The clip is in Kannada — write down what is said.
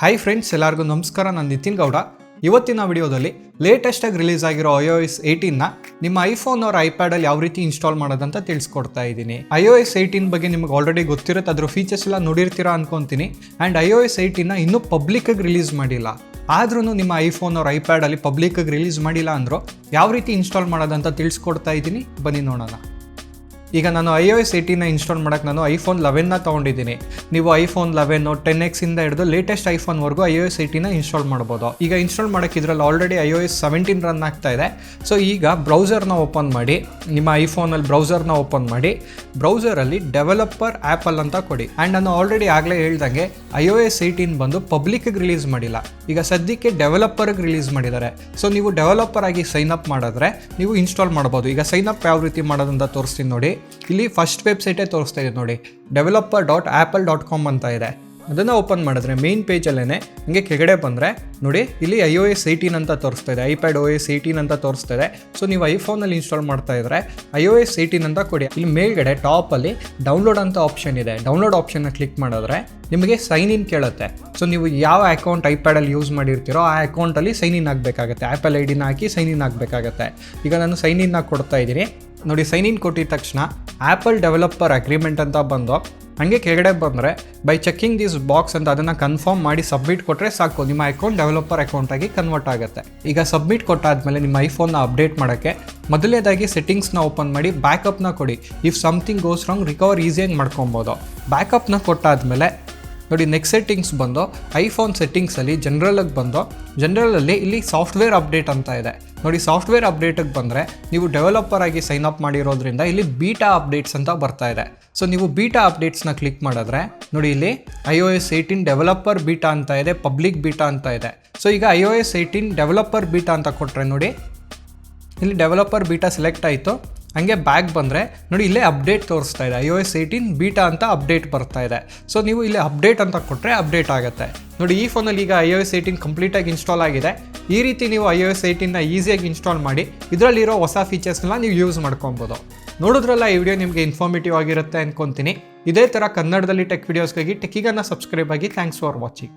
ಹಾಯ್ ಫ್ರೆಂಡ್ಸ್, ಎಲ್ಲರಿಗೂ ನಮಸ್ಕಾರ. ನಾನು ನಿತಿನ್ ಗೌಡ. ಇವತ್ತಿನ ವಿಡಿಯೋದಲ್ಲಿ ಲೇಟೆಸ್ಟಾಗಿ ರಿಲೀಸ್ ಆಗಿರೋ iOS 18ನ ನಿಮ್ಮ ಐಫೋನ್ or ಐಪ್ಯಾಡಲ್ಲಿ ಯಾವ ರೀತಿ ಇನ್ಸ್ಟಾಲ್ ಮಾಡೋದಂತ ತಿಳಿಸ್ಕೊಡ್ತಾ ಇದ್ದೀನಿ. iOS 18 ಬಗ್ಗೆ ನಿಮ್ಗೆ ಆಲ್ರೆಡಿ ಗೊತ್ತಿರುತ್ತೆ, ಅದ್ರ ಫೀಚರ್ಸ್ ಎಲ್ಲ ನೋಡಿರ್ತೀರಾ ಅನ್ಕೊಂತೀನಿ. ಆ್ಯಂಡ್ iOS 18ನ ಇನ್ನೂ ಪಬ್ಲಿಕ್ಕಾಗಿ ರಿಲೀಸ್ ಮಾಡಿಲ್ಲ. ಆದ್ರೂ ನಿಮ್ಮ ಐಫೋನ್ or ಐಪ್ಯಾಡಲ್ಲಿ ಪಬ್ಲಿಕ್ಕಾಗಿ ರಿಲೀಸ್ ಮಾಡಿಲ್ಲ ಅಂದರೂ ಯಾವ ರೀತಿ ಇನ್ಸ್ಟಾಲ್ ಮಾಡೋದಂತ ತಿಳಿಸ್ಕೊಡ್ತಾ ಇದ್ದೀನಿ, ಬನ್ನಿ ನೋಡೋಣ. ಈಗ ನಾನು iOS 18ನ ಇನ್ಸ್ಟಾಲ್ ಮಾಡೋಕ್ಕೆ ನಾನು ಐಫೋನ್ 11ನ ತೊಗೊಂಡಿದ್ದೀನಿ. ನೀವು ಐಫೋನ್ 11 10X ಇಂದ ಹಿಡಿದು ಲೇಟೆಸ್ಟ್ ಐಫೋನ್ವರೆಗೂ iOS 18ನ ಇನ್ಸ್ಟಾಲ್ ಮಾಡ್ಬೋದು. ಈಗ ಇನ್ಸ್ಟಾಲ್ ಮಾಡೋಕ್ಕೆ ಇದರಲ್ಲಿ ಆಲ್ರೆಡಿ iOS 17 ರನ್ ಆಗ್ತಾ ಇದೆ. ಸೊ ಈಗ ಬ್ರೌಸರ್ನ ಓಪನ್ ಮಾಡಿ, ನಿಮ್ಮ ಐಫೋನಲ್ಲಿ ಬ್ರೌಸರ್ನ ಓಪನ್ ಮಾಡಿ, ಬ್ರೌಸರಲ್ಲಿ ಡೆವಲಪರ್ ಆ್ಯಪಲ್ ಅಂತ ಕೊಡಿ. ಆ್ಯಂಡ್ ನಾನು ಆಲ್ರೆಡಿ ಆಗಲೇ ಹೇಳ್ದಂಗೆ iOS 18 ಬಂದು ಪಬ್ಲಿಕ್ಗೆ ರಿಲೀಸ್ ಮಾಡಿಲ್ಲ, ಈಗ ಸದ್ಯಕ್ಕೆ ಡೆವಲಪರ್ಗೆ ರಿಲೀಸ್ ಮಾಡಿದ್ದಾರೆ. ಸೊ ನೀವು ಡೆವಲಪರ್ ಆಗಿ ಸೈನ್ ಅಪ್ ಮಾಡಿದ್ರೆ ನೀವು ಇನ್ಸ್ಟಾಲ್ ಮಾಡ್ಬೋದು. ಈಗ ಸೈನ್ ಅಪ್ ಯಾವ ರೀತಿ ಮಾಡೋದಂತ ತೋರಿಸ್ತೀನಿ ನೋಡಿ. ಇಲ್ಲಿ ಫಸ್ಟ್ ವೆಬ್ಸೈಟೇ ತೋರಿಸ್ತಾ ಇದೆ ನೋಡಿ, developer.apple.com ಅಂತ ಇದೆ. ಅದನ್ನು ಓಪನ್ ಮಾಡಿದ್ರೆ ಮೇನ್ ಪೇಜಲ್ಲೇ ಹಿಂಗೆ ಕೆಳಗಡೆ ಬಂದರೆ ನೋಡಿ, ಇಲ್ಲಿ iOS 18 ಅಂತ ತೋರಿಸ್ತಾ ಇದೆ, iPad OS 18 ಅಂತ ತೋರಿಸ್ತಾ ಇದೆ. ಸೊ ನೀವು ಐಫೋನಲ್ಲಿ ಇನ್ಸ್ಟಾಲ್ ಮಾಡ್ತಾ ಇದ್ರೆ iOS 18 ಅಂತ ಕೊಡಿ. ಇಲ್ಲಿ ಮೇಲ್ಗಡೆ ಟಾಪಲ್ಲಿ ಡೌನ್ಲೋಡ್ ಅಂತ ಆಪ್ಷನ್ ಇದೆ. ಡೌನ್ಲೋಡ್ ಆಪ್ಷನ್ನ ಕ್ಲಿಕ್ ಮಾಡಿದ್ರೆ ನಿಮಗೆ ಸೈನ್ ಇನ್ ಕೇಳುತ್ತೆ. ಸೊ ನೀವು ಯಾವ ಅಕೌಂಟ್ ಐಪ್ಯಾಡಲ್ಲಿ ಯೂಸ್ ಮಾಡಿರ್ತೀರೋ ಆ ಅಕೌಂಟಲ್ಲಿ ಸೈನ್ ಇನ್ ಆಗಬೇಕಾಗತ್ತೆ. ಆ್ಯಪಲ್ ID ಹಾಕಿ ಸೈನ್ ಇನ್ ಆಗಬೇಕಾಗತ್ತೆ. ಈಗ ನಾನು ಸೈನ್ ಇನ್ನ ಕೊಡ್ತಾ ಇದ್ದೀನಿ ನೋಡಿ. ಸೈನ್ ಇನ್ ಕೊಟ್ಟಿದ ತಕ್ಷಣ ಆ್ಯಪಲ್ ಡೆವಲಪರ್ ಅಗ್ರಿಮೆಂಟ್ ಅಂತ ಬಂದು ಹಾಗೆ ಕೆಳಗಡೆ ಬಂದರೆ ಬೈ ಚೆಕಿಂಗ್ ದಿಸ್ ಬಾಕ್ಸ್ ಅಂತ ಅದನ್ನು ಕನ್ಫರ್ಮ್ ಮಾಡಿ ಸಬ್ಮಿಟ್ ಕೊಟ್ಟರೆ ಸಾಕು, ನಿಮ್ಮ ಅಕೌಂಟ್ ಡೆವಲಪರ್ ಅಕೌಂಟಾಗಿ ಕನ್ವರ್ಟ್ ಆಗುತ್ತೆ. ಈಗ ಸಬ್ಮಿಟ್ ಕೊಟ್ಟಾದಮೇಲೆ ನಿಮ್ಮ ಐಫೋನ್ನ ಅಪ್ಡೇಟ್ ಮಾಡೋಕ್ಕೆ ಮೊದಲನೇದಾಗಿ ಸೆಟ್ಟಿಂಗ್ಸ್ನ ಓಪನ್ ಮಾಡಿ ಬ್ಯಾಕಪ್ನ ಕೊಡಿ. If something goes wrong recover ಈಸಿಯಾಗಿ ಮಾಡ್ಕೊಬೋದು. ಬ್ಯಾಕಪ್ನ ಕೊಟ್ಟಾದಮೇಲೆ ನೋಡಿ, ನೆಕ್ಸ್ಟ್ ಸೆಟ್ಟಿಂಗ್ಸ್ ಬಂದು ಐಫೋನ್ ಸೆಟ್ಟಿಂಗ್ಸಲ್ಲಿ ಜನರಲಾಗಿ ಬಂದು ಜನರಲಲ್ಲಿ ಇಲ್ಲಿ ಸಾಫ್ಟ್ವೇರ್ ಅಪ್ಡೇಟ್ ಅಂತ ಇದೆ ನೋಡಿ. ಸಾಫ್ಟ್ವೇರ್ ಅಪ್ಡೇಟಿಗೆ ಬಂದರೆ ನೀವು ಡೆವಲಪರ್ ಆಗಿ ಸೈನ್ ಅಪ್ ಮಾಡಿರೋದ್ರಿಂದ ಇಲ್ಲಿ ಬೀಟಾ ಅಪ್ಡೇಟ್ಸ್ ಅಂತ ಬರ್ತಾ ಇದೆ. ಸೊ ನೀವು ಬೀಟಾ ಅಪ್ಡೇಟ್ಸ್ನ ಕ್ಲಿಕ್ ಮಾಡಿದ್ರೆ ನೋಡಿ, ಇಲ್ಲಿ iOS 18 ಡೆವಲಪರ್ ಬೀಟಾ ಅಂತ ಇದೆ, ಪಬ್ಲಿಕ್ ಬೀಟಾ ಅಂತ ಇದೆ. ಸೊ ಈಗ iOS 18 ಡೆವಲಪರ್ ಬೀಟಾ ಅಂತ ಕೊಟ್ಟರೆ ನೋಡಿ, ಇಲ್ಲಿ ಡೆವಲಪರ್ ಬೀಟಾ ಸೆಲೆಕ್ಟ್ ಆಯಿತು. ಹಂಗೆ ಬ್ಯಾಕ್ ಬಂದರೆ ನೋಡಿ, ಇಲ್ಲೇ ಅಪ್ಡೇಟ್ ತೋರಿಸ್ತಾ ಇದೆ, iOS 18 ಬೀಟಾ ಅಂತ ಅಪ್ಡೇಟ್ ಬರ್ತಾ ಇದೆ. ಸೊ ನೀವು ಇಲ್ಲಿ ಅಪ್ಡೇಟ್ ಅಂತ ಕೊಟ್ಟರೆ ಅಪ್ಡೇಟ್ ಆಗುತ್ತೆ ನೋಡಿ. ಈ ಫೋನಲ್ಲಿ ಈಗ iOS 18 ಕಂಪ್ಲೀಟಾಗಿ ಇನ್ಸ್ಟಾಲ್ ಆಗಿದೆ. ಈ ರೀತಿ ನೀವು iOS 18ನ ಈಸಿಯಾಗಿ ಇನ್ಸ್ಟಾಲ್ ಮಾಡಿ ಇದರಲ್ಲಿರೋ ಹೊಸ ಫೀಚರ್ಸ್ನೆಲ್ಲ ನೀವು ಯೂಸ್ ಮಾಡ್ಕೊಬೋದು. ನೋಡಿದ್ರಲ್ಲ, ಈ ವಿಡಿಯೋ ನಿಮಗೆ ಇನ್ಫಾರ್ಮೇಟಿವ್ ಆಗಿರುತ್ತೆ ಅನ್ಕೊತೀನಿ. ಇದೇ ಥರ ಕನ್ನಡದಲ್ಲಿ ಟೆಕ್ ವಿಡಿಯೋಸ್ಗಾಗಿ ಟೆಕ್ಕಿಗನ್ನ ಸಬ್ಸ್ಕ್ರೈಬ್ ಆಗಿ. Thanks for watching.